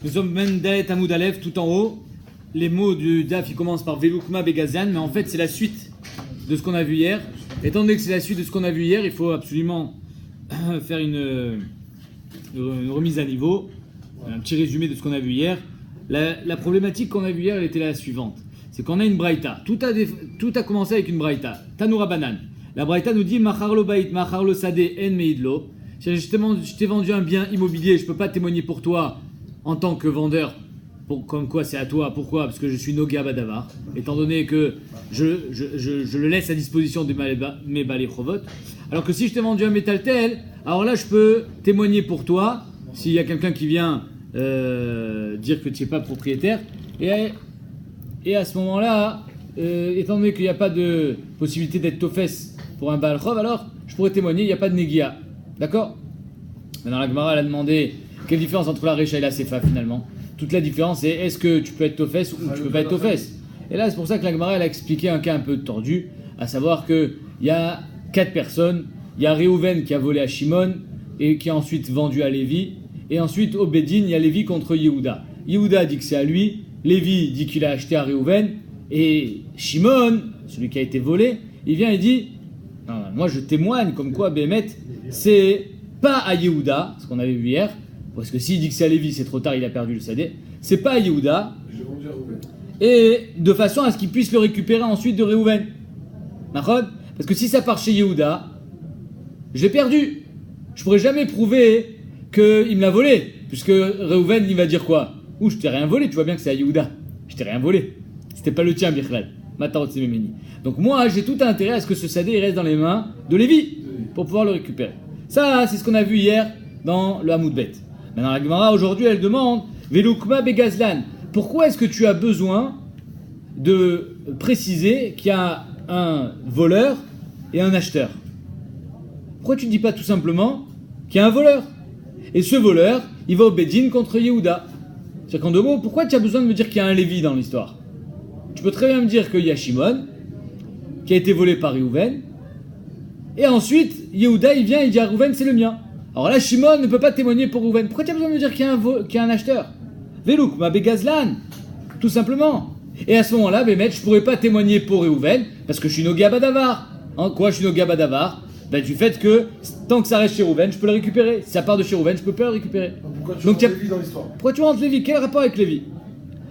Nous sommes Mendalet Hamoud Aleph, tout en haut. Les mots du DAF, ils commencent par Veloukma Begazan, mais en fait, c'est la suite de ce qu'on a vu hier. Étant donné que c'est la suite de ce qu'on a vu hier, il faut absolument faire une remise à niveau, un petit résumé de ce qu'on a vu hier. La problématique qu'on a vu hier, elle était la suivante. C'est qu'on a une braïta. Tout a commencé avec une braïta. Tanoura Banan. La braïta nous dit Macharlo Bait, Macharlo Sade, En Meidlo. Je t'ai vendu un bien immobilier, je ne peux pas témoigner pour toi en tant que vendeur. Comme quoi c'est à toi. Pourquoi? Parce que je suis Noga Badavar. Étant donné que je le laisse à disposition de mes Balechovot. Alors que si je t'ai vendu un métal tel, alors là je peux témoigner pour toi. S'il y a quelqu'un qui vient dire que tu n'es pas propriétaire. Et à ce moment-là, étant donné qu'il n'y a pas de possibilité d'être tofes pour un Baal Chov, alors je pourrais témoigner, il n'y a pas de Negia. D'accord? Maintenant la Gemara elle a demandé quelle différence entre la Recha et la Sefa finalement. Toute la différence c'est est-ce que tu peux être tofes ou tu peux pas être tofes. Et là c'est pour ça que la Gemara elle a expliqué un cas un peu tordu, à savoir qu'il y a 4 personnes, il y a Réhouven qui a volé à Shimon et qui a ensuite vendu à Lévi, et ensuite au Bédine il y a Lévi contre Yehuda. Yehuda dit que c'est à lui, Lévi dit qu'il a acheté à Réhouven, et Shimon, celui qui a été volé, il vient et dit non, moi je témoigne comme quoi Bémet c'est pas à Yehuda, ce qu'on avait vu hier, parce que s'il dit que c'est à Lévi, c'est trop tard, il a perdu le Sadé, c'est pas à Yehuda, et de façon à ce qu'il puisse le récupérer ensuite de Réhouven. Parce que si ça part chez Yehuda, je l'ai perdu. Je pourrais jamais prouver qu'il me l'a volé, puisque Réhouven il va dire quoi? Ouh, je t'ai rien volé, tu vois bien que c'est à Yehuda. Je t'ai rien volé. C'était pas le tien, Bichlal. Donc moi, j'ai tout intérêt à ce que ce Sadé il reste dans les mains de Lévi, pour pouvoir le récupérer. Ça, c'est ce qu'on a vu hier dans le Hamoud Bet. Maintenant, la Gemara, aujourd'hui, elle demande Veloukma Begazlan. Pourquoi est-ce que tu as besoin de préciser qu'il y a un voleur et un acheteur? Pourquoi tu ne dis pas tout simplement qu'il y a un voleur? Et ce voleur, il va au Bédine contre Yehuda. C'est-à-dire qu'en 2 mots, pourquoi tu as besoin de me dire qu'il y a un Lévi dans l'histoire? Tu peux très bien me dire qu'il y a Shimon, qui a été volé par Réhouven, et ensuite, Yehuda, il vient et il dit à Réhouven, c'est le mien. Alors là, Shimon ne peut pas témoigner pour Réhouven. Pourquoi tu as besoin de me dire qu'il y a un acheteur? Velouk, ma Begazlan, tout simplement. Et à ce moment-là, Bémet, je ne pourrais pas témoigner pour Réhouven, parce que je suis Noga Badavar. En quoi je suis Noga Badavar? Du fait que, tant que ça reste chez Réhouven, je peux le récupérer. Si ça part de chez Réhouven, je ne peux pas le récupérer. Pourquoi tu rentres Lévi dans l'histoire? Pourquoi tu rentres Lévi? Quel rapport avec Lévi?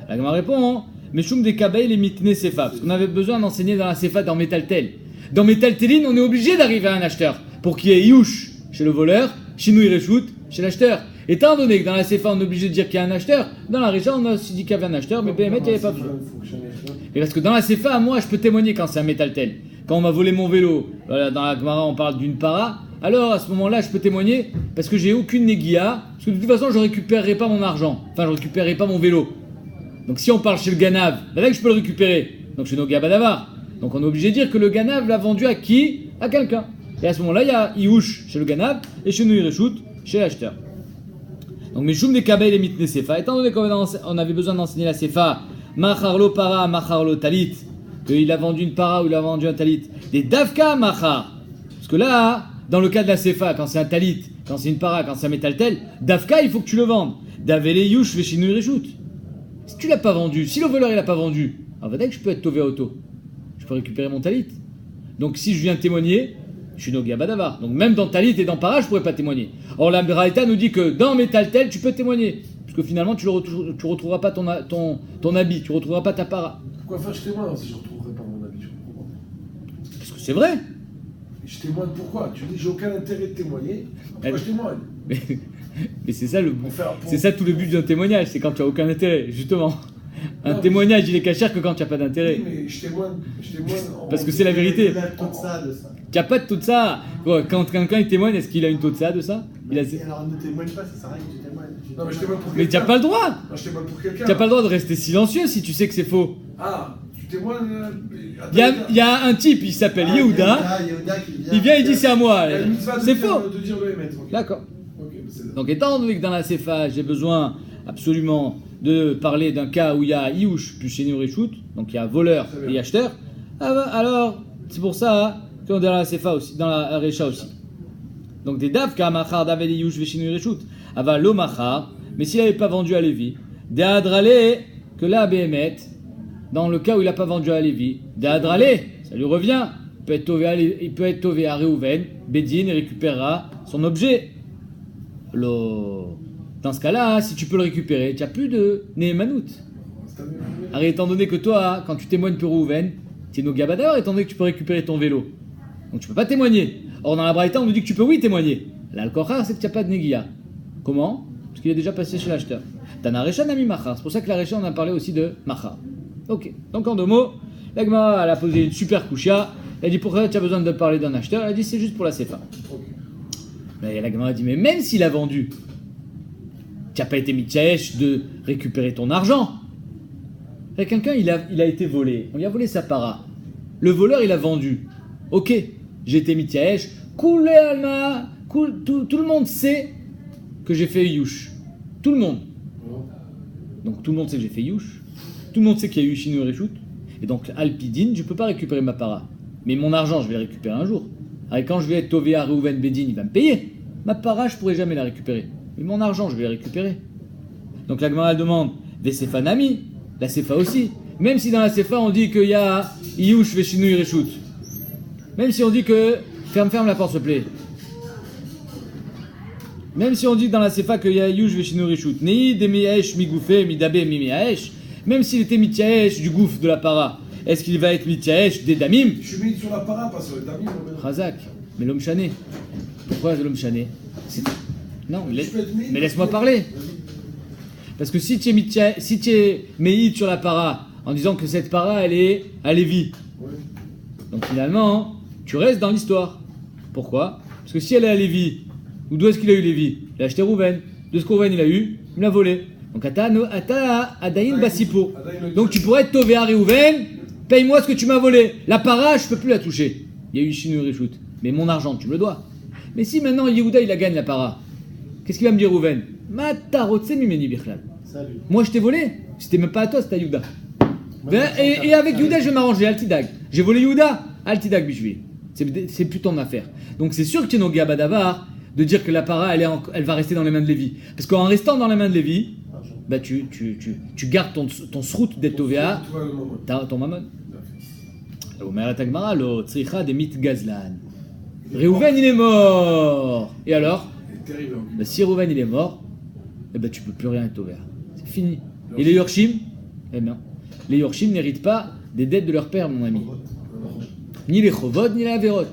La Gemara répond, Meshum des Kabaï les mitne Sefa. Parce qu'on avait besoin d'enseigner dans la Sefa, dans Metal Tel. Dans Metal Telin, on est obligé d'arriver à un acheteur. Pour qu'il y ait Youch chez le voleur, Shinui Reshut chez l'acheteur. Étant donné que dans la Sefa, on est obligé de dire qu'il y a un acheteur, dans la Récha, on a aussi dit qu'il y avait un acheteur, mais BMT, il n'y avait pas besoin. Et parce que dans la Sefa, moi, je peux témoigner quand c'est un Metal Tel. Quand on m'a volé mon vélo, voilà, dans la Gemara, on parle d'une para, alors à ce moment-là, je peux témoigner parce que j'ai aucune négia, parce que de toute façon, je ne récupérerai pas mon argent. Enfin, je ne récupérerai pas mon vélo. Donc si on parle chez le Ganav, là que je peux le récupérer. Donc chez Noga Badavar. Donc on est obligé de dire que le Ganav l'a vendu à qui? À quelqu'un. Et à ce moment-là, il y a Iouch chez le Ganav et chez Nouy Reshut chez l'acheteur. Donc Meshum des Kabel et Mitne Sefa. Étant donné qu'on avait besoin d'enseigner la Sefa, Macharlo Para, Macharlo Talit, qu'il a vendu une para ou il a vendu un talit. Des Davka Machar. Parce que là, dans le cas de la Sefa, quand c'est un talit, quand c'est une para, quand c'est un métal tel, Davka, il faut que tu le vendes. Davele Yush Veshinui Reshut. Si tu l'as pas vendu, si le voleur il l'a pas vendu, alors va que je peux être tové auto. Je peux récupérer mon talit. Donc si je viens témoigner, je suis Noga Badavar. Donc même dans talit et dans para, je pourrais pas témoigner. Or la Braïta nous dit que dans métal tel, tu peux témoigner. Parce que finalement, tu retrouveras pas ton habit, tu retrouveras pas ta para. Pourquoi faire je témoigne si je ne retrouverai pas mon habit? Je comprends pas. Parce que c'est vrai. Et je témoigne pourquoi? Tu dis j'ai aucun intérêt de témoigner. Pourquoi je témoigne? Mais c'est ça c'est ça tout le but d'un témoignage, c'est quand tu as aucun intérêt, justement. Un témoignage, il est cachère que quand tu n'as pas d'intérêt. Oui, mais je témoigne parce que c'est la vérité. Il a tout de ça, de ça. Tu n'as pas de tout de ça. Quand quelqu'un il témoigne, est-ce qu'il a une taux de ça, de ça? Alors ne témoigne pas, ça sert à rien que tu témoignes. Non, mais je témoigne pour quelqu'un. Mais tu n'as pas le droit. Non, je témoigne pour quelqu'un. Tu n'as pas le droit de rester silencieux si tu sais que c'est faux. Ah, tu témoignes. Il y a un type, il s'appelle Yehuda. Il vient, il dit c'est à moi. C'est faux. De dire le émettre. D'accord. Donc étant donné que dans la Sefa, j'ai besoin absolument de parler d'un cas où il y a Iouch plus Shenu Reshut, donc il y a voleur et acheteur, alors c'est pour ça qu'on est dans la Sefa aussi, dans la Recha aussi. Donc des Davka Machar Davel Iouch Veshinu Reshut, Ava Lo Machar Mais s'il n'avait pas vendu à Lévi, Deadrale, que là, Béhémet, dans le cas où il n'a pas vendu à Lévi, Deadrale, ça lui revient. Il peut être tové à Réhouven, Bédine, il récupérera son objet. Dans ce cas-là, si tu peux le récupérer, tu n'as plus de Néhémanout. Alors, étant donné que toi, quand tu témoignes pour Réhouven, tu es no gabador, étant donné que tu peux récupérer ton vélo. Donc tu peux pas témoigner. Or, dans la Braïta, on nous dit que tu peux, oui, témoigner. Là, le Kochar, c'est que tu n'as pas de Négia. Comment? Parce qu'il est déjà passé chez l'acheteur. Tana Recha n'a mis Machar. C'est pour ça que la Recha, on a parlé aussi de Machar. Ok. Donc, en 2 mots, la Gemara, elle a posé une super kouchia. Elle a dit pourquoi tu as besoin de parler d'un acheteur? Elle a dit c'est juste pour la Sefa. Mais la Gemara a dit mais même s'il a vendu, tu n'as pas été mitchaesh de récupérer ton argent. Et quelqu'un, il a été volé. On lui a volé sa para. Le voleur, il a vendu. Ok, j'ai été mitchaesh. Koulé alma. Tout le monde sait que j'ai fait Yush. Tout le monde. Donc tout le monde sait que j'ai fait Yush. Tout le monde sait qu'il y a eu Shinu et Reshut. Et donc, Alpidine, je ne peux pas récupérer ma para. Mais mon argent, je vais le récupérer un jour. Et quand je vais être Tové à Réhouven Bédine, il va me payer. Ma para, je ne pourrai jamais la récupérer. Mais mon argent, je vais le récupérer. Donc la Gemara demande des Sefa Nami, la Sefa aussi. Même si dans la Sefa, on dit qu'il y a Iyush Veshinu Ireshut. Même si on dit que... Ferme la porte, s'il te plaît. Même si on dit dans la Sefa qu'il y a Iyush Veshinu Ireshut. Nei de Miaesh Migoufé Midabe Mimiaesh. Même s'il était Mityaesh du gouffre de la para. Est-ce qu'il va être Mityaesh des damim? Je suis mis sur la para, pas sur les damim. Razak, mais l'homme chané. Pourquoi l'homme chané? Non, mais laisse-moi parler. Parce que si tu es méïd sur la para, en disant que cette para, elle est à Lévi. Donc finalement, tu restes dans l'histoire. Pourquoi? Parce que si elle est à Lévi, ou d'où est-ce qu'il a eu Lévi? Il a acheté Rouven. De ce que Rouven il a eu, il l'a volé. Donc Ata Adaïn Basipo. Donc tu pourrais être Tové à Réhouven, paye-moi ce que tu m'as volé. La para, je peux plus la toucher. Il y a eu Shinu Reshut. Mais mon argent, tu me le dois. Mais si maintenant Yehuda il la gagne la para, qu'est-ce qu'il va me dire Rouven? Moi je t'ai volé. C'était même pas à toi, c'était à Yehuda. Et avec Yehuda je vais m'arranger, Altidag. J'ai volé Yehuda, Altidag Bishvi. C'est plus ton affaire. Donc c'est sûr que tu es no Gabadavar de dire que la para elle va rester dans les mains de Lévi. Parce qu'en restant dans les mains de Lévi, bah tu gardes ton srout d'être Tovea, ton mammon. Réhouven il est mort. Et alors bah, si Réhouven il est mort, eh ben, tu peux plus rien être Tovea. C'est fini. Et les Yorshim, eh bien, les Yorshim n'héritent pas des dettes de leur père, mon ami. Ni les Chovot, ni les Averot.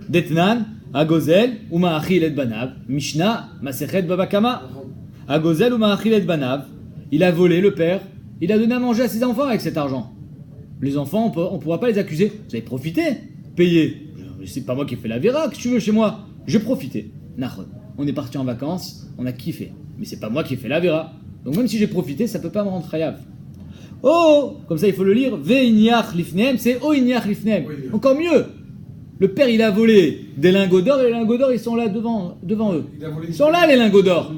Detnan, Agozel, ou Ma'achil et Banav, Mishnah, Masechet Babakama. Agozel ou Ma'achil et Banav, il a volé le père, il a donné à manger à ses enfants avec cet argent. Les enfants, on ne pourra pas les accuser. Vous avez profité, payé. C'est pas moi qui ai fait la vera, que tu veux chez moi. J'ai profité. Nahon. On est parti en vacances, on a kiffé. Mais c'est pas moi qui ai fait la vera. Donc même si j'ai profité, ça peut pas me rendre chayav. Oh, comme ça il faut le lire. Ve inyach lifnem, c'est oh inyach lifnem. Encore mieux. Le père il a volé des lingots d'or et les lingots d'or ils sont là devant eux. Ils sont là les lingots d'or.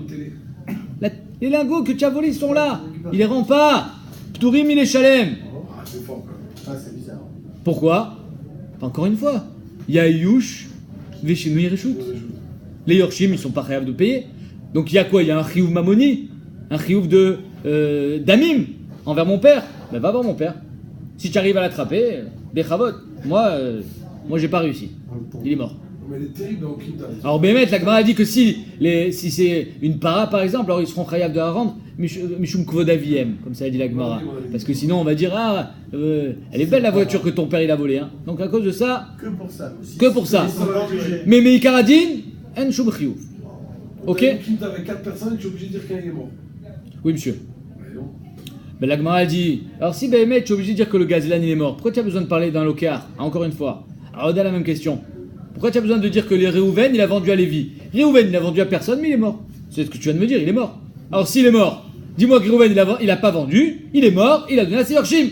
Les lingots que tu as volés ils sont là. Il les rend pas. Pturim il est shalem. Ah, c'est fort quand même. C'est bizarre. Pourquoi? Encore une fois. Il y a Yush, Veshinu Yereshut. Les Yorshim ils sont pas capables de payer. Donc il y a quoi? Il y a un chiyuv mamoni, un chiyuv de damim envers mon père. Ben va voir mon père. Si tu arrives à l'attraper, bechavot. Moi j'ai pas réussi. Il est mort. Mais elle est terrible dans Kinta. Alors Bémet, la Gemara a dit que si c'est une para par exemple, alors ils seront chayav de la rendre mishum kvodaviem, comme ça a dit la Gemara. Parce que sinon on va dire elle est belle la voiture que ton père il a volée. Hein. Donc à cause de ça. Que pour ça aussi. Que pour ça. Mais Ikaradin, en shum chiyuv. Ok. Kinta avec 4 personnes, tu es obligé de dire qu'un est mort. Oui, monsieur. Mais la Gemara a dit alors si Bémet, tu es obligé de dire que le gazlan il est mort, pourquoi tu as besoin de parler d'un lokar? Encore une fois. Alors on a la même question. Pourquoi tu as besoin de dire que les Réhouven il a vendu à Lévi? Réhouven il a vendu à personne, mais il est mort. C'est ce que tu viens de me dire, il est mort. Alors s'il est mort, dis-moi que Réhouven il a pas vendu, il est mort, il a donné à ses Yorshim.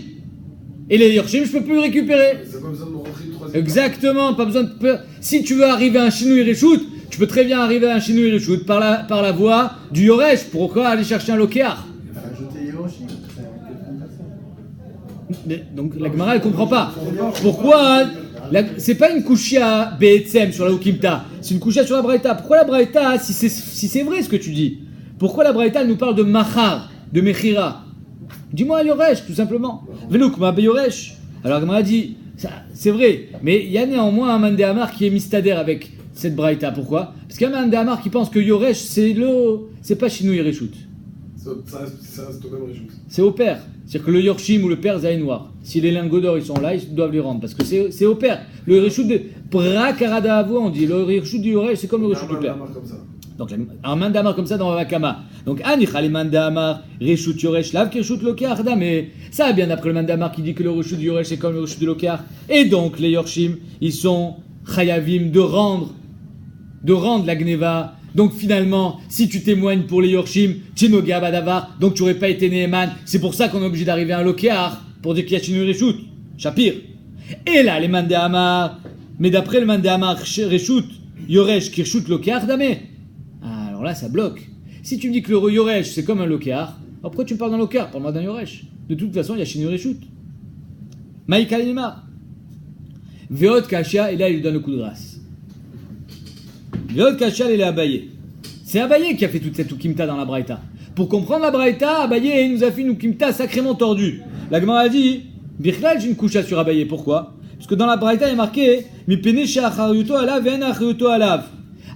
Et les Yorshim, je peux plus le récupérer. Ça pas besoin de rentrer une troisième. Exactement, pas besoin de. Si tu veux arriver à un Shinu Ireshut, tu peux très bien arriver à un Shinu Ireshut par la voie du Yoresh. Pourquoi aller chercher un Lokéar? Rajouter Hiroshima, Donc la Gemara elle comprend pas. Pourquoi c'est pas une kushia Be'etzem sur la Ukimta, c'est une kushia sur la Braïta. Pourquoi la Braïta, si c'est vrai ce que tu dis, Pourquoi la Braïta nous parle de Machar, de Mechira? Dis-moi Yoresh, tout simplement. Veloukma be Yoresh. Alors Gemara dit, c'est vrai, mais il y a néanmoins un Mandéamar qui est mistader avec cette Braïta. Pourquoi? Parce qu'il y a un Mandéamar qui pense que Yoresh, c'est pas Shinou Yereshut. Ça reste au même régime. C'est au père. C'est-à-dire que le Yorshim ou le père Zaï noir, si les lingots d'or ils sont là, ils doivent les rendre. Parce que c'est au père. Le Yereshut de Brakarada Avo, on dit, le Yereshut du Yoresh, c'est comme le Yereshut du père. Donc un mandamar comme ça dans Vakama. Donc anichal mandamar reshut yoresh lav kershut lokar mais ça bien après le mandamar qui dit que le reshut du yoresh c'est comme le reshut du lokar. Et donc les yorshim ils sont chayavim de rendre la gneva. Donc finalement si tu témoignes pour les yorshim tinoga badavar donc tu aurais pas été neeman. C'est pour ça qu'on est obligé d'arriver à un lokar pour dire qu'il y a chinu reshut shapir. Et là les mandamar mais d'après le mandamar reshut yoresh kershut lokar damé. Alors là, ça bloque. Si tu me dis que le Yoresh, c'est comme un Lokar, alors pourquoi tu me parles d'un Lokar? Parle-moi d'un Yoresh. De toute façon, il y a Shinu Reshut. Maïka Lima. Veot Kachia, et là, il lui donne le coup de grâce. Veot Kachia, il est Abaye. C'est Abaye qui a fait toute cette Ukimta dans la Braïta. Pour comprendre la Braïta, Abaye, il nous a fait une Ukimta sacrément tordue. La Gemara a dit, Birklal, j'ai une couche sur Abaye. Pourquoi? Parce que dans la Braïta, il est marqué, Mi pene she'achariuto alav ve'en achariuto alav.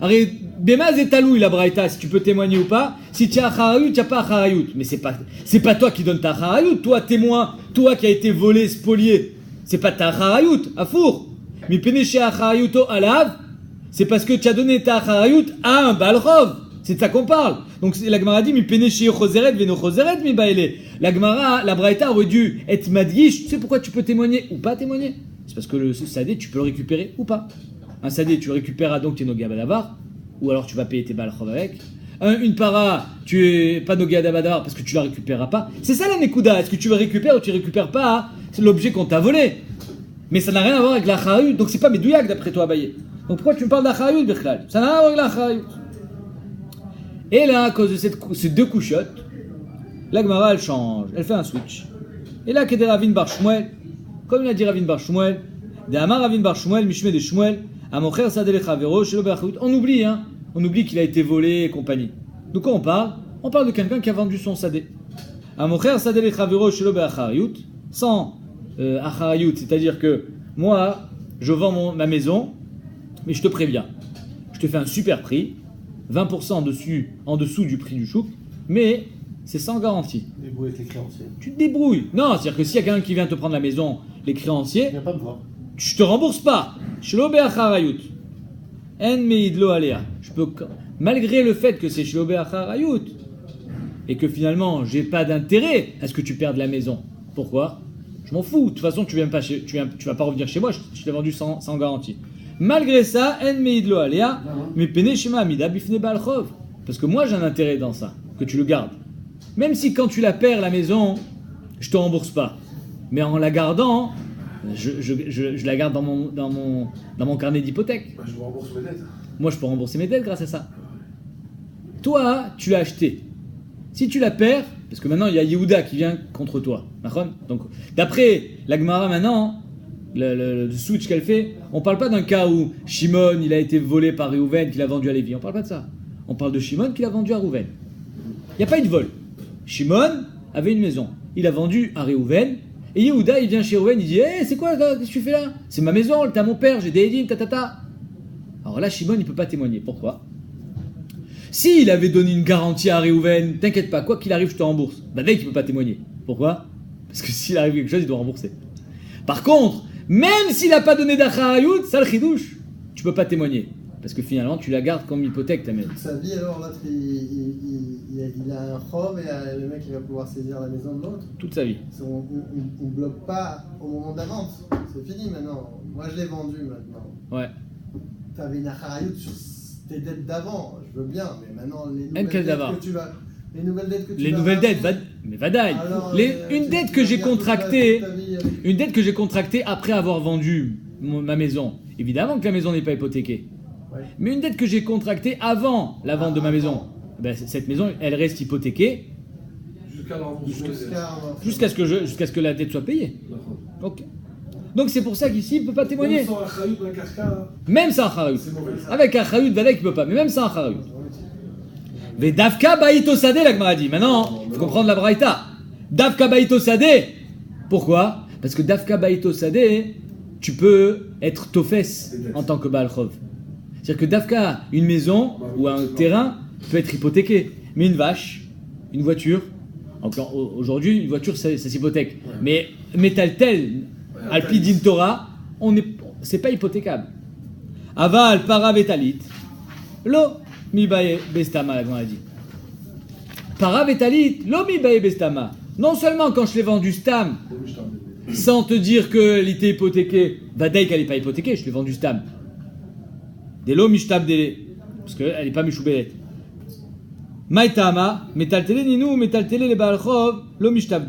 Arrête. Bemaz et talou la braïta, si tu peux témoigner ou pas. Si tu as acharayut, tu n'as pas acharayut. Mais c'est pas toi qui donne ta acharayut. Toi, témoin, toi qui a été volé, spolié. C'est pas ta acharayut, à four. Mais pénéché acharayuto alav, c'est parce que tu as donné ta acharayut à un balrov. C'est de ça qu'on parle. Donc la Gemara dit, mi pénéché choseret, veno choseret, mi baile. La Gemara, la braïta aurait dû être madgish. Tu sais pourquoi tu peux témoigner ou pas témoigner? C'est parce que le sadé, tu peux le récupérer ou pas. Un sadé, tu le récupéreras donc, tu es no gabadavar. Ou alors tu vas payer tes balchov avec. Une para, tu es pas nogué d'abadar parce que tu la récupéreras pas. C'est ça la Nekuda. Est-ce que tu le récupères ou tu récupères pas? C'est l'objet qu'on t'a volé. Mais ça n'a rien à voir avec la Chahayut. Donc c'est pas Medouyak d'après toi, Abaye. Donc pourquoi tu me parles de la Chahayut, Birklal? Ça n'a rien à voir avec la Chahayut. Et là, à cause de ces deux couchottes, la Gemara elle change. Elle fait un switch. Et là, Keder Ravin Bar Shmuel, comme il a dit Ravin Bar Shmuel, de Amar Ravin Bar Shmuel, Mishme de Shmuel, on oublie qu'il a été volé et compagnie. De quoi on parle? On parle de quelqu'un qui a vendu son sadé. Sans acharayut, c'est-à-dire que moi, je vends ma maison, mais je te préviens. Je te fais un super prix, 20% en dessous du prix du chouk, mais c'est sans garantie. Débrouille avec les créanciers. Tu te débrouilles. Non, c'est-à-dire que s'il y a quelqu'un qui vient te prendre la maison, les créanciers, Il vient pas me voir. je te rembourse pas. Shlo be'acharayut. En meidlo alea. Je peux, malgré le fait que c'est shlo be'acharayut, et que finalement j'ai pas d'intérêt à ce que tu perdes la maison. Pourquoi? Je m'en fous. De toute façon, tu vas pas revenir chez moi. Je t'ai vendu sans garantie. Malgré ça, en meidlo alea, mais pene shema amida bifne balchov. Parce que moi j'ai un intérêt dans ça, que tu le gardes. Même si quand tu la perds la maison, je te rembourse pas. Mais en la gardant, je la garde dans mon carnet d'hypothèque. Bah, je vous rembourse mes dettes. Moi, je peux rembourser mes dettes grâce à ça. Toi, tu l'as acheté. Si tu la perds, parce que maintenant, il y a Yehuda qui vient contre toi. Donc, d'après la Gemara maintenant, le switch qu'elle fait, on parle pas d'un cas où Shimon, il a été volé par Réhouven, qu'il a vendu à Lévi. On parle pas de ça. On parle de Shimon qui l'a vendu à Réhouven. Il n'y a pas eu de vol. Shimon avait une maison. Il a vendu à Réhouven. Et Yehuda, il vient chez Réhouven, il dit hey, c'est quoi, qu'est-ce que tu fais là? C'est ma maison, t'as mon père, j'ai des édimes, tatata. Alors là, Shimon, il peut pas témoigner. Pourquoi? S'il avait donné une garantie à Réhouven, t'inquiète pas, quoi qu'il arrive, je te rembourse. Bah, dès qu'il peut pas témoigner. Pourquoi? Parce que s'il arrive quelque chose, il doit rembourser. Par contre, même s'il a pas donné d'acharayut, ça le chidouche, tu peux pas témoigner. Parce que finalement, tu la gardes comme hypothèque, ta maison. Sa vie, alors, l'autre, il a un chov et le mec, il va pouvoir saisir la maison de l'autre. Toute sa vie. On ne bloque pas au moment de la vente. C'est fini maintenant. Moi, je l'ai vendu maintenant. Ouais. Tu avais une acharayut sur tes dettes d'avant. Je veux bien, mais maintenant, les Quelle nouvelles dettes d'avant que tu vas... Les nouvelles dettes que tu Les vas nouvelles avoir, dettes, mais vadaï. alors, Une tu dette que vas j'ai faire toute contractée, ta vie avec- une dette que j'ai contractée après avoir vendu ma maison. Évidemment que la maison n'est pas hypothéquée. Ouais. Mais une dette que j'ai contractée avant la vente de ma maison, ben, cette maison, elle reste hypothéquée Jusqu'à le remboursement des dettes. jusqu'à ce que la dette soit payée. D'accord. Ok. Donc c'est pour ça qu'ici, il ne peut pas témoigner. Même sans acharayut, un carcan, Même sans Acharayut. c'est mauvais. Avec Acharayut, Valek, il ne peut pas. Mais même sans Acharayut. Ve Davka Baïto Sadeh, la Gemara dit. Maintenant, il faut comprendre la Braïta. Davka Baïto Sadeh. Pourquoi? Parce que Davka Baïto Sadeh, tu peux être tofes en tant que Baal Chov. C'est-à-dire que Davka, une maison ou un terrain peut être hypothéqué. Mais une vache, une voiture, aujourd'hui, une voiture, ça s'hypothèque. Mais Metaltel, Alpidin Torah, c'est pas hypothécable. Aval, Paravetalit, Lo, Mibaye Bestama, la Gemara dit. Paravetalit, Lo, Mibaye Bestama. Non seulement quand je l'ai vendu Stam, sans te dire qu'elle était hypothéquée, Vadaï qu'elle n'est pas hypothéquée, je l'ai vendu Stam. Des Lo, Mishtab, parce qu'elle n'est pas Mishoubélet. Maïtama, Metaltele Ninou, Metaltele les Baal Chov, Lo Mishtabde.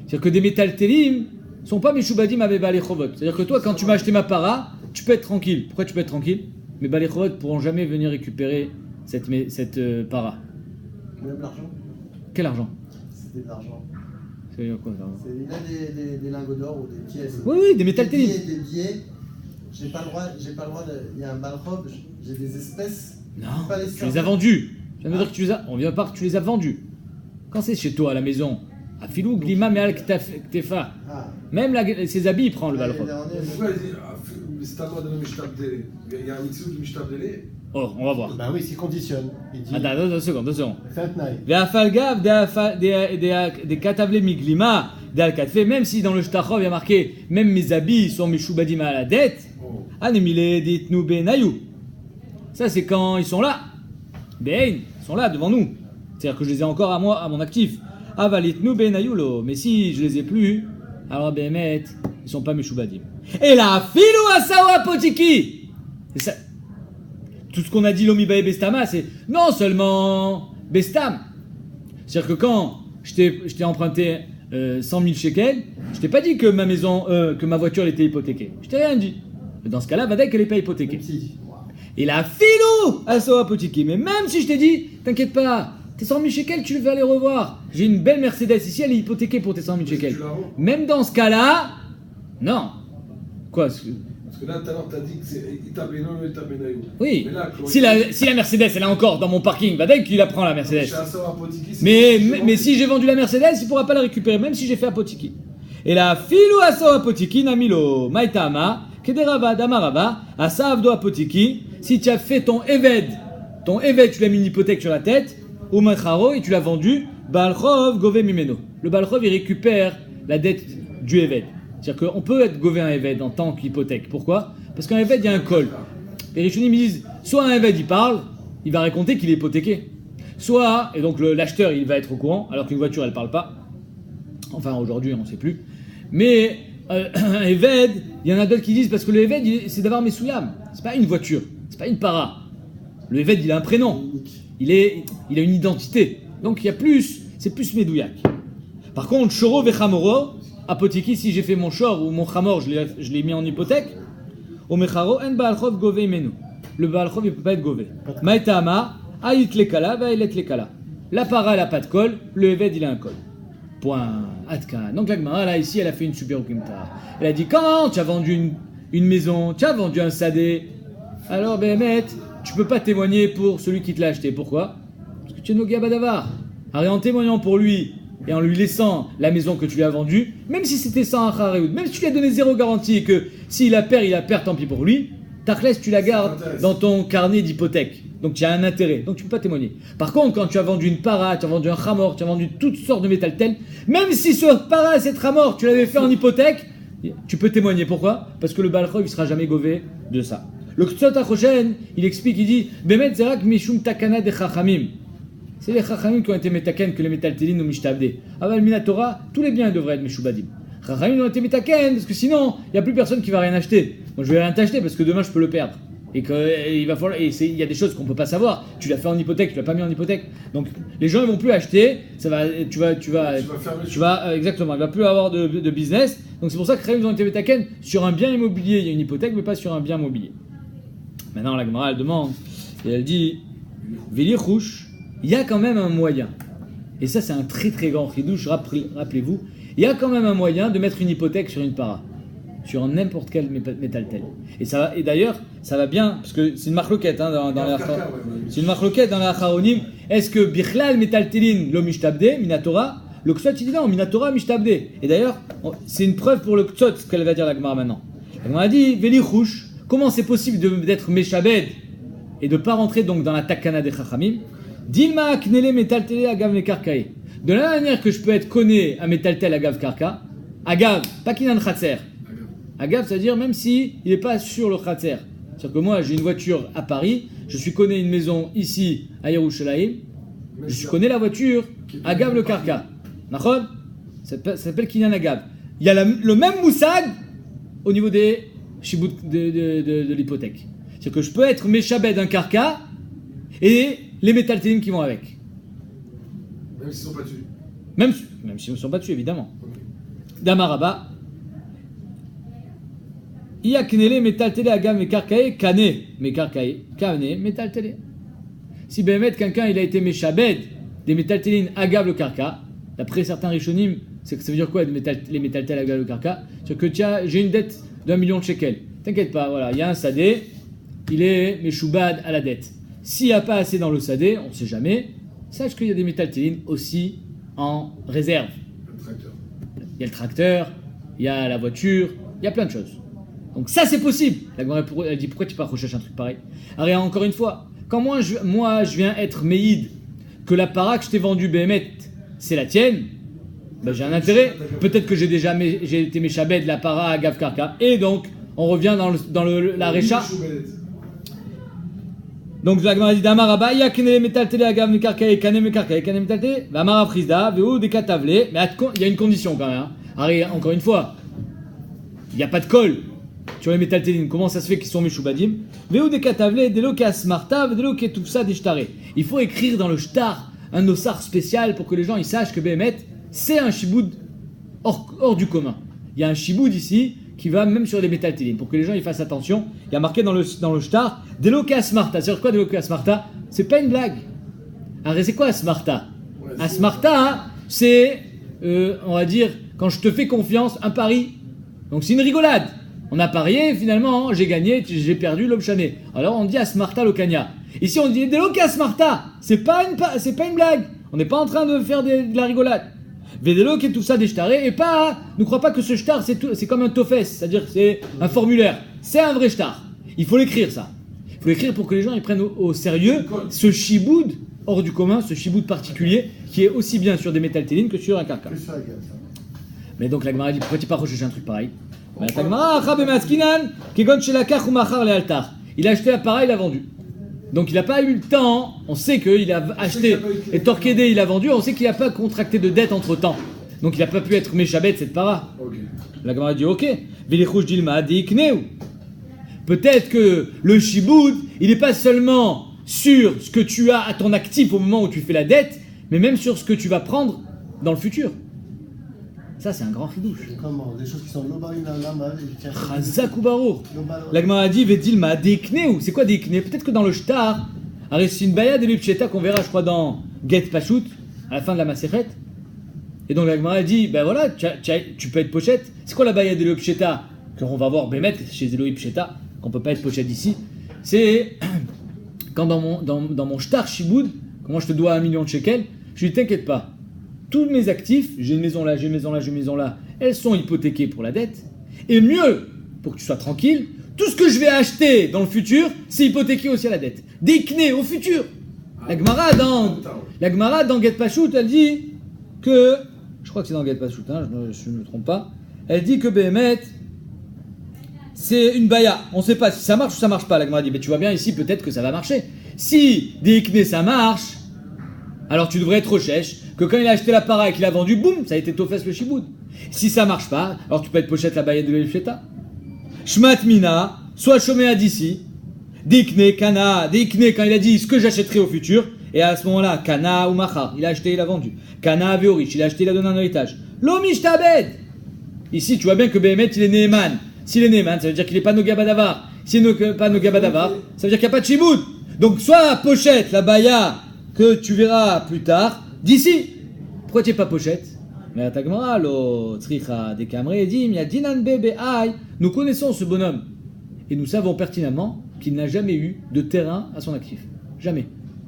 C'est-à-dire que des Metaltelim sont pas Mishoubadim avec Baal Chovot. C'est-à-dire que toi, quand tu m'as acheté ma para, tu peux être tranquille. Pourquoi tu peux être tranquille? Mais Baal Chovot ne pourront jamais venir récupérer cette para. Même l'argent. Quel argent? C'était de l'argent. C'est quoi ça? Il a des lingots d'or ou des pièces. Oui, des Metaltelim. Des billets. J'ai pas le droit il y a un Baal Chov, j'ai des espèces. Non, tu les as vendus. Ça veut dire que tu les as. On vient pas que tu les as vendus. Quand c'est chez toi à la maison, à Filou, Glima, Meal, Ktefa. Même ses habits, il prend le Baal Chov. Pourquoi il dit Stama de Mishtabdele? Il y a un mitzvah de Mishtabdele? Oh, on va voir. Bah oui, s'il conditionne. Il dit. Attends, 2 secondes. Fais un tenaille. Ve'afalgav des katavle miglima, d'al katfe, même si dans le Shtachov il y a marqué, même mes habits sont mishoubadim à la dette, anemile ditnu benayou. Ça c'est quand ils sont là. Ben, ils sont là devant nous. C'est-à-dire que je les ai encore à moi, à mon actif. Avalitnu benayou lo. Mais si je les ai plus, alors Behemet, ils sont pas mishoubadim. Et là, filou asawa potiki. C'est ça. Tout ce qu'on a dit l'omibae bestama, c'est non seulement bestam. C'est-à-dire que quand je t'ai emprunté 100 000 shekels, je t'ai pas dit que ma maison, que ma voiture elle était hypothéquée. Je t'ai rien dit. Mais dans ce cas-là, va dire qu'elle n'est pas hypothéquée. Et la filou asawa potiki. Mais même si je t'ai dit, t'inquiète pas, tes 100 000 shekels, tu vas les revoir. J'ai une belle Mercedes ici, elle est hypothéquée pour tes 100 000 shekels. Même dans ce cas-là, non. Quoi? Parce que là, tout à l'heure, tu as dit que c'est Itabeno, Itabenaïou. Oui. Mais là, Si la Mercedes, elle est encore dans mon parking, bah dès qu'il la prend la Mercedes. Mais si j'ai vendu la Mercedes, il ne pourra pas la récupérer, même si j'ai fait apotiki. Et la filou aso apotiki namilo maitama kederava damarava asa avdo apotiki. Si tu as fait ton Eved, tu l'as mis une hypothèque sur la tête, ou macharo, et tu l'as vendu, Balchov gove mimeno. Le Balchov, il récupère la dette du Eved. C'est-à-dire qu'on peut être gové un Eved en tant qu'hypothèque. Pourquoi? Parce qu'un Eved, il y a un col. Les Rishonim me disent, soit un Eved, il parle, il va raconter qu'il est hypothéqué. Soit, et donc l'acheteur, il va être au courant, alors qu'une voiture, elle parle pas. Enfin, aujourd'hui, on ne sait plus. Mais un Eved, il y en a d'autres qui disent, parce que le Eved, c'est d'avoir Messouyam. C'est pas une voiture, c'est pas une para. Le Eved, il a un prénom. Il a une identité. Donc, il y a plus, c'est plus Medouyak. Par contre, Shoro Vechamoro, apotiki, si j'ai fait mon shor ou mon chamor, je l'ai mis en hypothèque. Au mecharo, en baalchov gove menu. Le baalchov, il peut pas être gové. Maïtama, aït lekala, va ilet lekala. La para, elle a pas de col, le eved, il a un col. Point. Atka. Donc la Gemara, là, ici, elle a fait une super ukimta. Elle a dit, quand tu as vendu une maison, tu as vendu un sadé, alors, Behemet, tu peux pas témoigner pour celui qui te l'a acheté. Pourquoi? Parce que tu es Nogia Badavar. Alors, en témoignant pour lui, et en lui laissant la maison que tu lui as vendue, même si c'était sans achareoud, même si tu lui as donné zéro garantie et que s'il la perd, tant pis pour lui, Tachlès, tu la gardes dans ton carnet d'hypothèque. Donc tu as un intérêt, donc tu ne peux pas témoigner. Par contre, quand tu as vendu une para, tu as vendu un chamor, tu as vendu toutes sortes de métal tel, même si ce para, cette chamor, tu l'avais fait en hypothèque, tu peux témoigner. Pourquoi? Parce que le balchov, il ne sera jamais gové de ça. Le Ktsot HaChoshen, il explique, il dit Bemet zerak mishum takana de chachamim. C'est les chachamim qui ont été metaken que les metaltelin ou mishtabde. Aval minatora, tous les biens devraient être mishoubadim. Chachamim ont été metaken parce que sinon, il n'y a plus personne qui va rien acheter. Moi, je vais rien t'acheter parce que demain, je peux le perdre. Et il va falloir, il y a des choses qu'on peut pas savoir. Tu l'as fait en hypothèque, tu l'as pas mis en hypothèque. Donc les gens ils vont plus acheter. Ça va, exactement. Il va plus avoir de business. Donc c'est pour ça que ils ont été metaken sur un bien immobilier. Il y a une hypothèque, mais pas sur un bien mobilier. Maintenant la Gemara elle demande et elle dit Vilichouch, il y a quand même un moyen. Et ça c'est un très très grand chidouche. Rappelez-vous, il y a quand même un moyen de mettre une hypothèque sur une para. sur n'importe quel métaltel. Et d'ailleurs, ça va bien, parce que c'est une marloquette dans la c'est une marloquette dans la Acharonim. Est-ce que Bichlal métaltelin lo mishtabde, minatora? Le Ktsot, il dit non, minatora mishtabde. Et d'ailleurs, c'est une preuve pour le Ktsot, ce qu'elle va dire la Gemara maintenant. La Gemara dit, Velichouch, comment c'est possible d'être Meshabed et de ne pas rentrer donc dans la Takana des Chachamim? Dilma knele metaltele agav mekarkae. De la même manière que je peux être conné à metaltel agav karka, agav, pas kinan khatser. Agav, c'est-à-dire même si il n'est pas sur le khatser. C'est-à-dire que moi, j'ai une voiture à Paris, je suis conné une maison ici à Yerushalayim, je suis conné la voiture agav le karka. Nachon? Ça s'appelle kinan agav. Il y a le même moussag au niveau des shibout de l'hypothèque. C'est-à-dire que je peux être meshabed d'un karka et les métaltélim qui vont avec. Même s'ils ne sont pas tués. Même s'ils ne sont pas dessus, évidemment. Damaraba. Iaknele metaltele agam mekarkae kane mekarkae kane metaltele. Si Béhémet, quelqu'un il a été meshabed des métaltélines agav le karka, d'après certains rishonim, ça veut dire quoi les métaltélines agav le karka? C'est que tiens, j'ai une dette d'1 million de shekels. T'inquiète pas, voilà, il y a un sadé, il est meshoubad à la dette. S'il n'y a pas assez dans le sadé, on ne sait jamais, sache qu'il y a des métaltélines aussi en réserve. Il y a le tracteur, il y a la voiture, il y a plein de choses. Donc ça c'est possible. La Gemara elle dit pourquoi tu pas rechercher un truc pareil? Alors encore une fois, quand moi je viens être méïd que la para que je t'ai vendue Béhémet c'est la tienne, ben j'ai un intérêt. Peut-être que j'ai été méchabed de la para à Gav Karka et donc on revient dans la récha. Donc la Gemara dit Damaraba yakne metaltele agav mekarkae kane mekarkae kane metaltele va mara frisda veu dekatavle. Mais il y a une condition quand même. Hein. Alors, encore une fois, il n'y a pas de colle sur les métaltélines. Comment ça se fait qu'ils sont meshoubadim? Veu dekatavle delo kasmarta delo ketufsa deshtare. Il faut écrire dans le shtar un ossar spécial pour que les gens ils sachent que Béhémet c'est un shiboud hors du commun. Il y a un shiboud ici qui va même sur les métaltélines pour que les gens ils fassent attention. Il y a marqué dans le shtar Deloka Asmarta. C'est quoi Deloka Asmarta? C'est pas une blague. Alors c'est quoi Asmarta? Asmarta, c'est, on va dire, quand je te fais confiance, un pari. Donc c'est une rigolade. On a parié, finalement, j'ai gagné, j'ai perdu l'homme chané. Alors on dit Asmarta Lokania. Ici on dit Deloka Asmarta. C'est pas une blague. On n'est pas en train de faire de la rigolade. Vedelo qui est tout ça des shtarés et pas, ne crois pas que ce shtar c'est comme un tofes, c'est-à-dire c'est un formulaire. C'est un vrai shtar. Il faut l'écrire ça. Il faut l'écrire pour que les gens ils prennent au sérieux ce shiboud hors du commun, ce shiboud particulier qui est aussi bien sur des métaltélines que sur un karka. Mais donc la Gemara dit pourquoi tu n'as pas recherché un truc pareil? Il a acheté l'appareil, il l'a vendu. Donc il n'a pas eu le temps, on sait qu'il a acheté et Torquédé il a vendu, on sait qu'il n'a pas contracté de dette entre temps. Donc il n'a pas pu être méchabet cette para. Okay. La Gemara dit ok, peut-être que le shiboud, il n'est pas seulement sur ce que tu as à ton actif au moment où tu fais la dette, mais même sur ce que tu vas prendre dans le futur. Ça, c'est un grand chidouche. Comment? Des choses qui sont lobarina lama. Chazak ou barour. La Gemara dit Vedilma deikneu. C'est quoi deikneu? Peut-être que dans le shtar, c'est une baya de l'ipcheta qu'on verra, je crois, dans Get Pashut, à la fin de la Masechet. Et donc la Gemara dit ben voilà, tu peux être pochette. C'est quoi la baya de l'ipcheta qu'on va voir Béhémet chez Elohim Psheta, qu'on peut pas être pochette ici? C'est quand dans mon shtar shiboud, comment je te dois 1 million de shekels, je lui dis t'inquiète pas. Tous mes actifs, j'ai une maison là, j'ai une maison là, j'ai une maison là, elles sont hypothéquées pour la dette. Et mieux, pour que tu sois tranquille, tout ce que je vais acheter dans le futur, c'est hypothéqué aussi à la dette. Décné au futur. La Gemara dans Get Pashut, elle dit que, je crois que c'est dans Get Pashut, hein, je ne me trompe pas, elle dit que Béhémet, c'est une baya. On ne sait pas si ça marche ou ça marche pas. La Gemara dit, mais tu vois bien ici, peut-être que ça va marcher. Si Décné ça marche, alors tu devrais être recherche que quand il a acheté la para et qu'il a vendu, boum, ça a été tofes le shiboud. Si ça marche pas, alors tu peux être pochette la baïette de l'Elfeta. Shmat mina, soit choméa d'ici, dikne, kana, dikne quand il a dit ce que j'achèterai au futur, et à ce moment-là, kana ou machar, il a acheté, il a vendu. Kana aviorich, il a acheté, il a donné un héritage. Lomish tabed. Ici, tu vois bien que Béhémet, il est Neheman. S'il est Neheman, ça veut dire qu'il n'est pas Nogabadavar. S'il n'est pas Nogabadavar, ça veut dire qu'il n'y a pas de shiboud. Donc, soit pochette la baya que tu verras plus tard, d'ici. Pourquoi tu n'es pas pochette? Mais à Tagmara, lo tzricha de kamre edim, ya dinan bebe ay. Nous connaissons ce bonhomme et nous savons pertinemment qu'il n'a jamais eu de terrain à son actif. Jamais.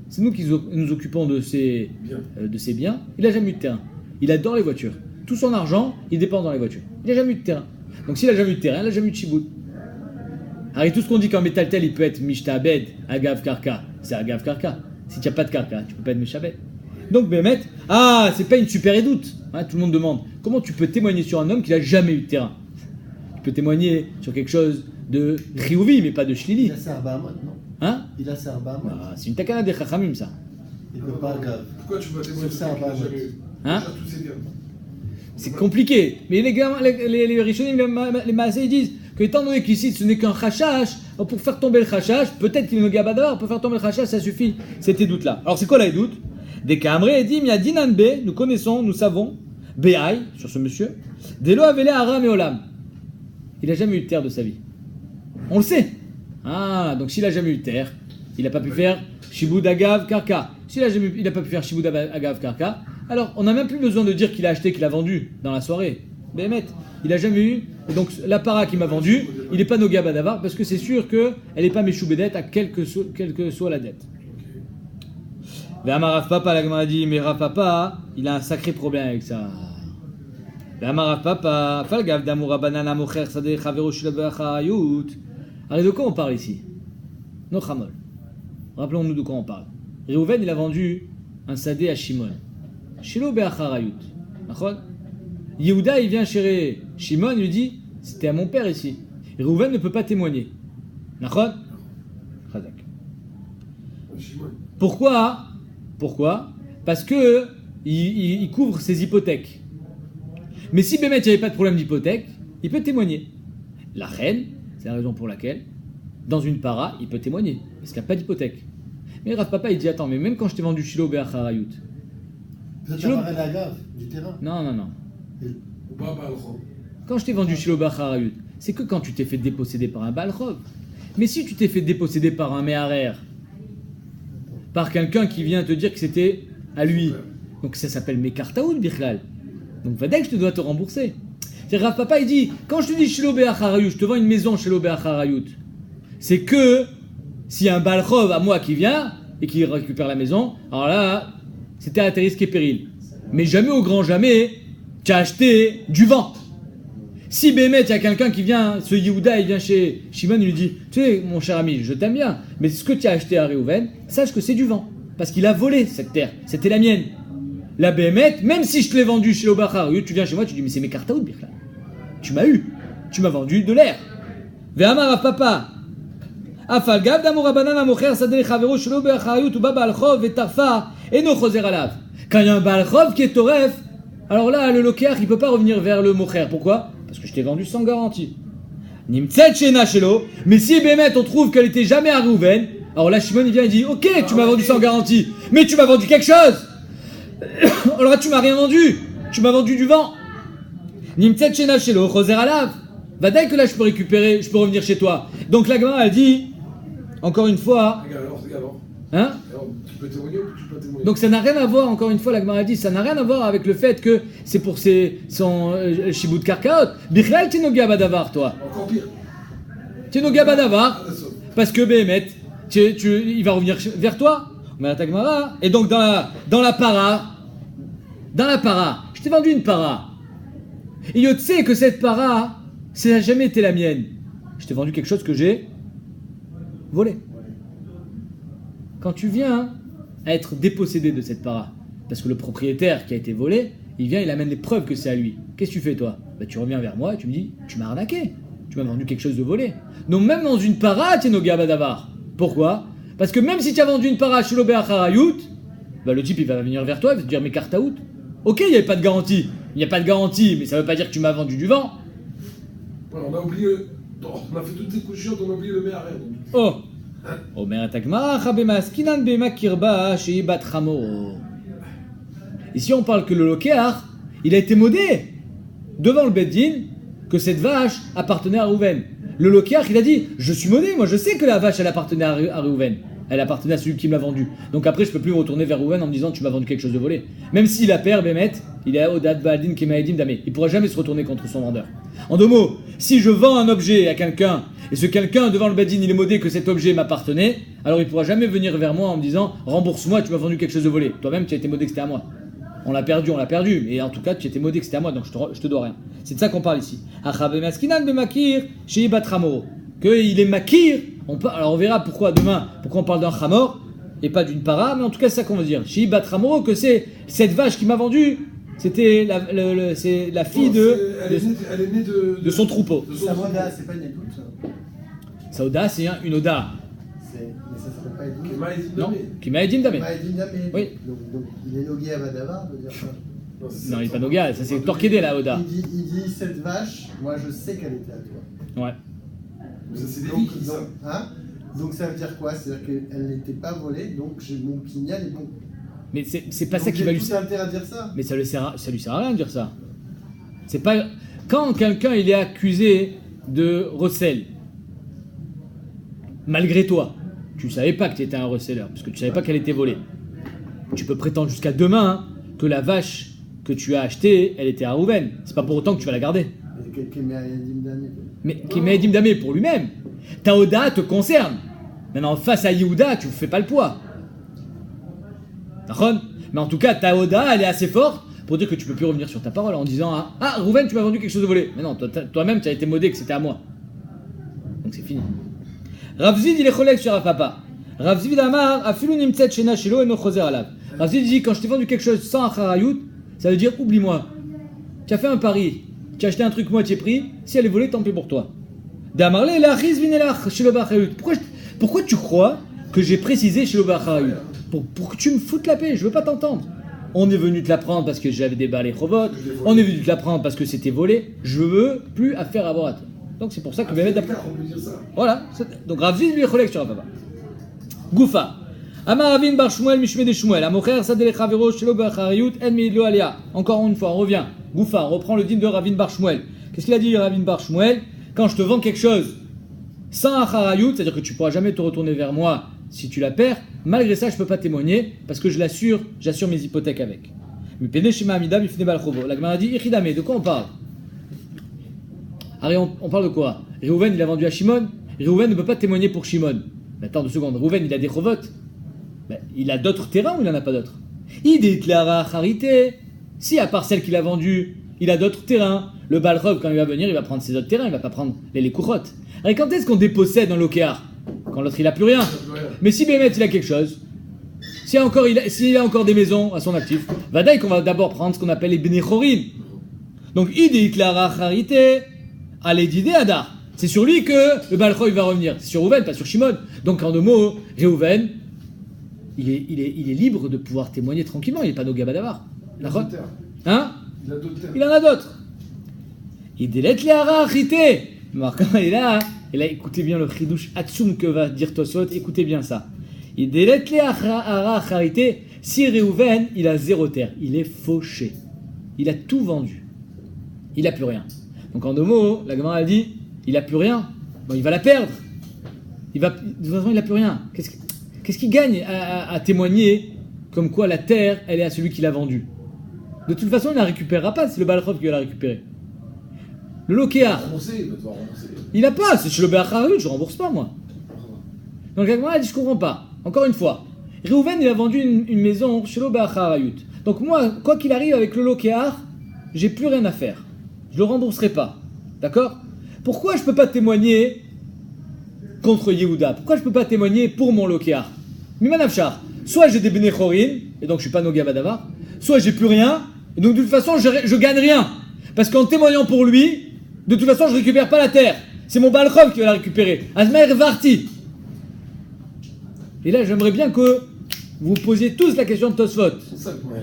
C'est nous qui nous occupons de ses biens. Il n'a jamais eu de terrain. Il adore les voitures. Tout son argent, il dépense dans les voitures. Il n'a jamais eu de terrain. Donc s'il n'a jamais eu de terrain, il n'a jamais eu de chibout. Alors tout ce qu'on dit qu'en métal tel, il peut être mishtabed, agav karka. C'est agav karka. Si tu n'as pas de karka, tu ne peux pas être mishabed. Donc Bémet, c'est pas une super édoute. Hein, tout le monde demande, comment tu peux témoigner sur un homme qui n'a jamais eu de terrain? Tu peux témoigner sur quelque chose de chiyuvi, mais pas de shlili. Il a serba à mode, non? Hein? Il a serba à mode. C'est une takana des chachamim, ça. Il peut pas grave. Pourquoi tu vas témoigner C'est ça, sur quelqu'un qui n'a jamais eu Hein? Déjà, tous ces biens. C'est compliqué. Mais les Rishonim, les Maasé, ils disent que étant donné qu'ici ce n'est qu'un chachash, pour faire tomber le chachash, peut-être qu'il est Nogabadavar, pour faire tomber le chachash, ça suffit. C'était doute là. Alors c'est quoi la doute? Des Kamré et dit, il y a Dinan B, nous connaissons, nous savons, Béaï, sur ce monsieur, Delo Avele Aram et Olam. Il n'a jamais eu de terre de sa vie. On le sait. Donc s'il n'a jamais eu de terre, il n'a pas pu faire Shibud Agav Karka. S'il n'a pas pu faire Shibud Agav Karka, alors on n'a même plus besoin de dire qu'il a acheté, qu'il a vendu dans la soirée. Béhémet, il n'a jamais eu. Et donc la para qu'il m'a vendue, il n'est pas Nogabadavar parce que c'est sûr qu'elle n'est pas Meshoubedet à quelle que soit la dette. Rav Papa, la Gemara dit, mais Rav Papa, il a un sacré problème avec ça. Rav Papa, Falgav Damoura Banana Mocher Sadeh Chavero Shilabachayut. Alors de quoi on parle ici? No Chamol. Rappelons-nous de quoi on parle. Réhouven, il a vendu un sadé à Shimon. Shilo Be'acharayut. D'accord? Yehuda, il vient chez Shimon, il lui dit, c'était à mon père ici. Réhouven ne peut pas témoigner. D'accord? Chazak. Pourquoi? Parce que il couvre ses hypothèques. Mais si Bémet n'avait pas de problème d'hypothèque, il peut témoigner. La reine, c'est la raison pour laquelle, dans une para, il peut témoigner, parce qu'il n'y a pas d'hypothèque. Mais Rav Papa, il dit, attends, mais même quand je t'ai vendu Shilo Be'acharayut. Peut-être avoir la gave du terrain. Non. Ou pas Baal-Chov. Quand je t'ai vendu Shilo Be'acharayut, c'est que quand tu t'es fait déposséder par un Baal-Chov. Mais si tu t'es fait déposséder par un Meharer, par quelqu'un qui vient te dire que c'était à lui, donc ça s'appelle Mekartaout Bichlal. Donc Vadek, je te dois te rembourser. C'est Rav Papa, il dit, quand je te dis Shilo Be'acharayut, je te vends une maison Shilo Be'acharayut, c'est que s'il y a un Baal-Chov à moi qui vient et qui récupère la maison, alors là, c'était à tes risques et périls. Mais jamais au grand jamais, tu as acheté du vent. Si Bémet, il y a quelqu'un qui vient, ce Yehuda, il vient chez Shimon, il lui dit, tu sais, mon cher ami, je t'aime bien, mais ce que tu as acheté à Réhouven, sache que c'est du vent. Parce qu'il a volé cette terre, c'était la mienne. La Bémet, même si je te l'ai vendu chez Obachar, tu viens chez moi, tu dis, mais c'est mes cartaout, Birkla. Tu m'as eu, tu m'as vendu de l'air. Ve'amar papa. Afalgav d'amourabanan amocher sadeh chavero shelo be'acharayut uba ba'al-chov ve'tarfa eno choser alav. Quand il y a un ba'al-chov qui est toref, alors là, le lokéach, il peut pas revenir vers le mocher. Pourquoi? Parce que je t'ai vendu sans garantie. Nimtzet shena shelo. Mais si Bémet, on trouve qu'elle était jamais à Réhouven, alors là, Shimon, il vient et dit, ok, tu m'as vendu sans garantie, mais tu m'as vendu quelque chose. Alors là, tu m'as rien vendu. Tu m'as vendu du vent. Nimtzet shena shelo choser alav. Va dès que là, je peux récupérer, je peux revenir chez toi. Donc la Gemara, elle dit, encore une fois... Alors. Hein? Alors, tu peux témoigner ou tu peux pas témoigner? Donc ça n'a rien à voir, encore une fois, la Gemara dit, ça n'a rien à voir avec le fait que c'est pour son Shibud Karkaot. Bichlal, t'es Nogaba Davar, toi. Encore pire. T'es Nogaba Davar, parce que Béhémet, il va revenir vers toi. Mais la Gemara, et donc dans la para, je t'ai vendu une para. Et tu sais que cette para, ça n'a jamais été la mienne. Je t'ai vendu quelque chose que j'ai volé. Quand tu viens à être dépossédé de cette para, parce que le propriétaire qui a été volé, il vient, il amène les preuves que c'est à lui. Qu'est-ce que tu fais toi? Tu reviens vers moi et tu me dis, tu m'as arnaqué, tu m'as vendu quelque chose de volé. Donc même dans une para, tu es Nogaba Davar. Pourquoi? Parce que même si tu as vendu une para chez l'Obéacharayut, le type il va venir vers toi, il va te dire, mais Kartaout, ok, il n'y avait pas de garantie. Il n'y a pas de garantie, mais ça ne veut pas dire que tu m'as vendu du vent. Voilà, on a oublié. On a fait toutes ces couches chiantes, on a oublié le Meharer. Oh! Ici on parle que le lokéar, il a été modé devant le Beddin que cette vache appartenait à Réhouven. Le lokéar, il a dit, je suis modé, moi je sais que la vache elle appartenait à Réhouven. Elle appartenait à celui qui me l'a vendu. Donc après, je peux plus me retourner vers Rouven en me disant tu m'as vendu quelque chose de volé. Même s'il a père, Bémet, il est au dad Baaldin Kemaedim Damé. Il pourra jamais se retourner contre son vendeur. En deux mots, si je vends un objet à quelqu'un et ce quelqu'un devant le Badin, il est modé que cet objet m'appartenait, alors il pourra jamais venir vers moi en me disant rembourse-moi, tu m'as vendu quelque chose de volé. Toi-même, tu as été modé que c'était à moi. On l'a perdu, mais en tout cas, tu étais modé que c'était à moi, donc je te dois rien. C'est de ça qu'on parle ici. Qu'il est makir, alors on verra pourquoi demain, pourquoi on parle d'un chamor et pas d'une para, mais en tout cas c'est ça qu'on veut dire. Shei bat ramoro, que c'est cette vache qui m'a vendu, c'était c'est la fille elle est née de son troupeau. Samoda, c'est pas une écoute ça. Saouda, c'est une oda. Mais ça s'appelle pas écoute. Non, qui m'a dit damé. Oui. Donc il est nogué à Badavar de dire ça. Non, il est pas noga, ça c'est torquédé la oda. Il dit cette vache, moi je sais qu'elle était à toi. Ouais. Ça, c'est des vies qui disent ça. Hein, donc ça veut dire quoi? C'est-à-dire qu'elle n'était pas volée, donc mon quignal est bon. Mais c'est pas donc ça qui va lui servir. Tout intérêt à dire ça. Mais ça lui sert à rien de dire ça. C'est pas quand quelqu'un il est accusé de recel. Malgré toi, tu savais pas que tu étais un receleur parce que tu savais pas qu'elle était volée. Tu peux prétendre jusqu'à demain que la vache que tu as achetée, elle était à Rouven. C'est pas pour autant que tu vas la garder. Mais qui met Edim Damé pour lui-même. Ta Oda te concerne. Maintenant, face à Yehuda, tu ne fais pas le poids. D'accord ? Mais en tout cas, ta Oda, elle est assez forte pour dire que tu ne peux plus revenir sur ta parole en disant ah, Rouven, tu m'as vendu quelque chose de volé. Mais non, toi-même, tu as été modé que c'était à moi. Donc c'est fini. Rav Zid, il est collègue sur Rav Papa. Rav Zid Amar, Afilu Nimtset Shena Shelo et no Choser Alav. Rav Zid dit quand je t'ai vendu quelque chose sans Acharayut, ça veut dire oublie-moi. Tu as fait un pari. Tu as acheté un truc moitié prix, si elle est volée, tant pis pour toi. Pourquoi tu crois que j'ai précisé chez l'Obacharayut pour que tu me foutes la paix, je veux pas t'entendre. On est venu te l'apprendre parce que j'avais des balais chovot, on est venu te l'apprendre parce que c'était volé, je veux plus affaire à avoir à toi. Donc c'est pour ça que Bémet d'après. Voilà, donc Ravzin lui est collègue sur Papa. Goufa. Amar Ravin bar Shmuel mishme de Shmuel. Amocher sadele chavero shelo b'acharayut en mi'lo alia. Encore une fois, on revient. Goufa, on reprend le dîme de Ravin bar Shmuel. Qu'est-ce qu'il a dit Ravin bar Shmuel? Quand je te vends quelque chose sans acharayut, c'est-à-dire que tu pourras jamais te retourner vers moi si tu la perds, malgré ça je peux pas témoigner parce que j'assure mes hypothèques avec. Mais pene shema amida bifne bal chovo. La Gemara dit ichidame, de quoi on parle? Allez, on parle de quoi? Réhouven il a vendu à Shimon. Réhouven ne peut pas témoigner pour Shimon. Mais attends 2 secondes, Réhouven il a des chovot. Ben, il a d'autres terrains ou il n'en a pas d'autres? Il déclara charité. Si à part celle qu'il a vendue, il a d'autres terrains. Le Balrog, quand il va venir, il va prendre ses autres terrains, il va pas prendre les couchottes. Alors quand est-ce qu'on dépossède un lokéar? Quand l'autre il a plus rien. Mais si Bémet il a quelque chose, s'il a encore des maisons à son actif, Vadaï qu'on va d'abord prendre ce qu'on appelle les Bénéchorim. Donc il déclara charité, allez d'idée Adar. C'est sur lui que le Balrog va revenir. C'est sur Réhouven, pas sur Shimon. Donc en 2 mots, Réhouven, il est libre de pouvoir témoigner tranquillement, il n'est pas no Gabadavar. D'accord? Hein? Il en a d'autres. Il délète les arachité. Quand il est là, et là, écoutez bien le chidouche Hatsum que va dire Tosot, écoutez bien ça. Il délète les arachité. Si Réhouven, il a 0 terre, il est fauché. Il a tout vendu. Il n'a plus rien. Donc en 2 mots, la Gemara a dit, il n'a plus rien. Bon, il va la perdre. De toute façon, il n'a plus rien. Qu'est-ce qu'il gagne à témoigner comme quoi la terre, elle est à celui qui l'a vendue? De toute façon, il ne la récupérera pas, c'est le Balrog qui va la récupérer. Le Lokéa, il n'a pas, c'est chez le Béacharayut, je ne rembourse pas moi. Donc la Gemara a dit, je ne comprends pas. Encore une fois, Réhouven, il a vendu une maison chez le Béacharayut. Donc moi, quoi qu'il arrive avec le Lokéa, j'ai plus rien à faire. Je ne le rembourserai pas. D'accord? Pourquoi je ne peux pas témoigner contre Yehuda? Pourquoi je ne peux pas témoigner pour mon Lokéa? Mimanavchar, soit j'ai des Bénéchorim, et donc je ne suis pas Noga Badavar, soit j'ai plus rien, et donc de toute façon je gagne rien. Parce qu'en témoignant pour lui, de toute façon je récupère pas la terre. C'est mon Balrog qui va la récupérer. Azmaer Varti. Et là j'aimerais bien que vous posiez tous la question de Tosfot. C'est ça que moi,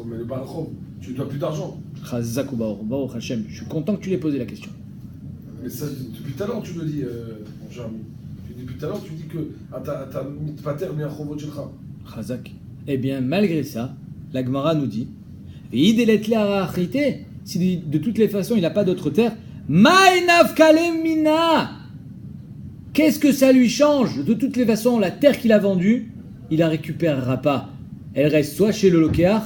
mais le Balrog, tu ne dois plus d'argent. Chazak ou Baruch Hashem, je suis content que tu l'aies posé la question. Mais ça, depuis tout à l'heure tu me dis, mon cher ami. Depuis tout à l'heure tu dis que t'as pas terre, mais un chobot chelcha. Chazak. Eh bien malgré ça, la Gemara nous dit, si de toutes les façons il n'a pas d'autre terre, Maïnav Kalemina. Qu'est-ce que ça lui change? De toutes les façons, la terre qu'il a vendue, il la récupérera pas. Elle reste soit chez le Lokéar,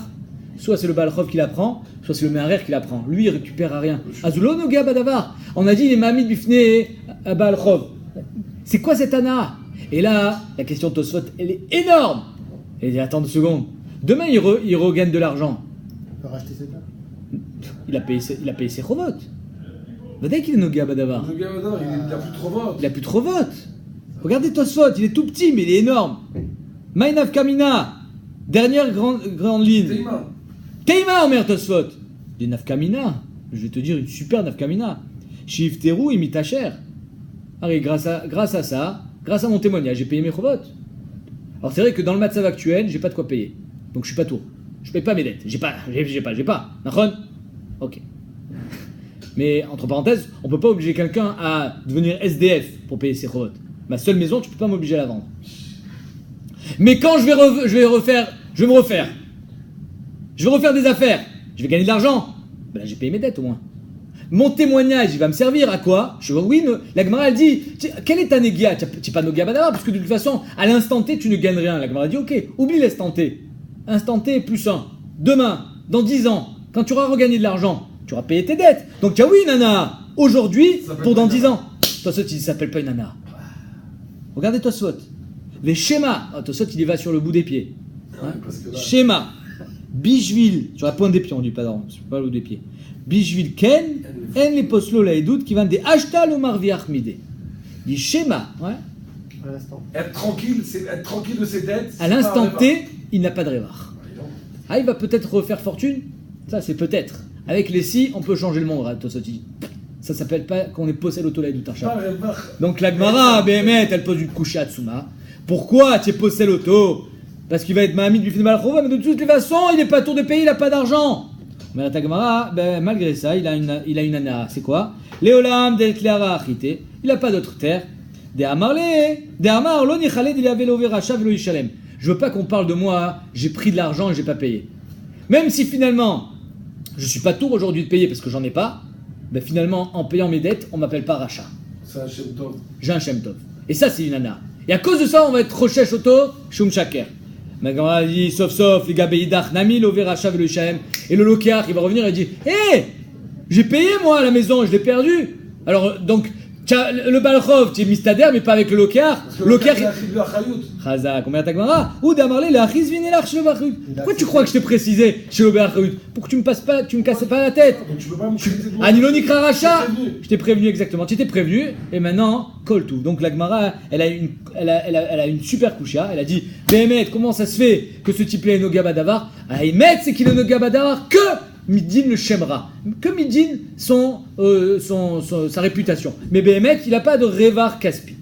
soit c'est le Balchov qui la prend, soit c'est le Meharer qui la prend. Lui, il récupère rien. Azulo Noga Badavar. On a dit, il est Mamid Bifne à Balchov. C'est quoi cette Ana? Et là, la question de Tosfot, elle est énorme. Il dit, attends 2 secondes. Demain, il regagne de l'argent. Il peut racheter ses terres. Il a payé ses Chovot. Dès qu'il est Noga Badavar. Le gars, maintenant, il n'a plus trop vote. Il a plus de Chovot. Regardez Tosfot, il est tout petit, mais il est énorme. Maïnav Kamina, dernière grande ligne. Teima. Teima, Omer Tosfot. Des Nafkamina. Je vais te dire une super Nafkamina. Shiv Terou et Mitacher. Allez, grâce à ça, grâce à mon témoignage, j'ai payé mes Chovot. Alors c'est vrai que dans le matzav actuel, j'ai pas de quoi payer. Donc je suis pas tour. Je paye pas mes dettes. J'ai pas. Nachon? Ok. Mais entre parenthèses, on peut pas obliger quelqu'un à devenir SDF pour payer ses Chovot. Ma seule maison, tu peux pas m'obliger à la vendre. Mais quand je vais me refaire. Je vais refaire des affaires. Je vais gagner de l'argent. Ben là, j'ai payé mes dettes au moins. Mon témoignage, il va me servir à quoi? Oui, la Gemara, elle dit, quelle est ta négia? Tu n'es pas Noga Badavar, parce que de toute façon, à l'instant T, tu ne gagnes rien. La Gemara dit, ok, oublie l'instant T. Instant T plus 1. Demain, dans 10 ans, quand tu auras regagné de l'argent, tu auras payé tes dettes. Donc, tu as oui, nana. Aujourd'hui, pour dans 10 ans. Tosfot, il ne s'appelle pas une nana. Regardez Tosfot. Les schémas. Tosfot, il y va sur le bout des pieds. Hein? Schéma. Bishvil, sur la pointe des pieds, on dit pardon, pas le bout des pieds. Bishvil Ken, en les poslo la edout qui vendent des ashtal ou marviach midé. Du schéma, ouais. À l'instant. Être tranquille, c'est être tranquille de ses dettes. À l'instant T, il n'a pas de révar. Ah, il va peut-être refaire fortune. Ça, c'est peut-être. Avec les si, on peut changer le monde, Tosoti. Ça s'appelle pas qu'on est possède l'auto la edout. Donc la Gemara, Béhémet, elle pose une couche à Tsuma. Pourquoi tu es possède l'auto? Parce qu'il va être Mahamid du Final Chova, mais de toutes les façons, il n'est pas tour de pays, il n'a pas d'argent. Mais la Tagmara, malgré ça, il a une ana. C'est quoi? Léolam del Clara Achite. Il n'a pas d'autre terre. De Amar lo nichale de l'avelo veracha velo yishalem. Je veux pas qu'on parle de moi, j'ai pris de l'argent et j'ai pas payé. Même si finalement, je suis pas tour aujourd'hui de payer parce que j'en ai pas, ben finalement, en payant mes dettes, on m'appelle pas rachat. C'est un Shem Tov. J'ai un Shem Tov. Et ça, c'est une ana. Et à cause de ça, on va être Rochesh Oto, Shum Shaker. Maintenant, on a dit, sauf, les gars, Beidach, Nami, l'Overacha, le Shalem. Et le Lokéar, il va revenir et dit, hé, j'ai payé moi à la maison, je l'ai perdu. Alors, donc, le Balchov, tu es mistader, mais pas avec le Lokéar. Le Lokéar, il a pris de la Chayout. Chazak, combien t'as Gemara? Ou d'amarler, le Achiz Vinelach, chez le Balchov. Pourquoi tu crois que je t'ai précisé chez le Balchov? Pour que tu me casses pas la tête. Donc tu peux pas me critiquer de moi. Aniloni Kraracha. Je t'ai prévenu. Je t'ai prévenu exactement. Tu t'es prévenu et maintenant colle tout. Donc la Gemara, elle a une super coucha. Elle a dit, Béhémet, comment ça se fait que ce type-là est Noga Badavar? Béhémet, c'est qu'il est Noga Badavar que Midin le Shemra, que Midin sa réputation. Mais Béhémet, il n'a pas de Revar Kaspi.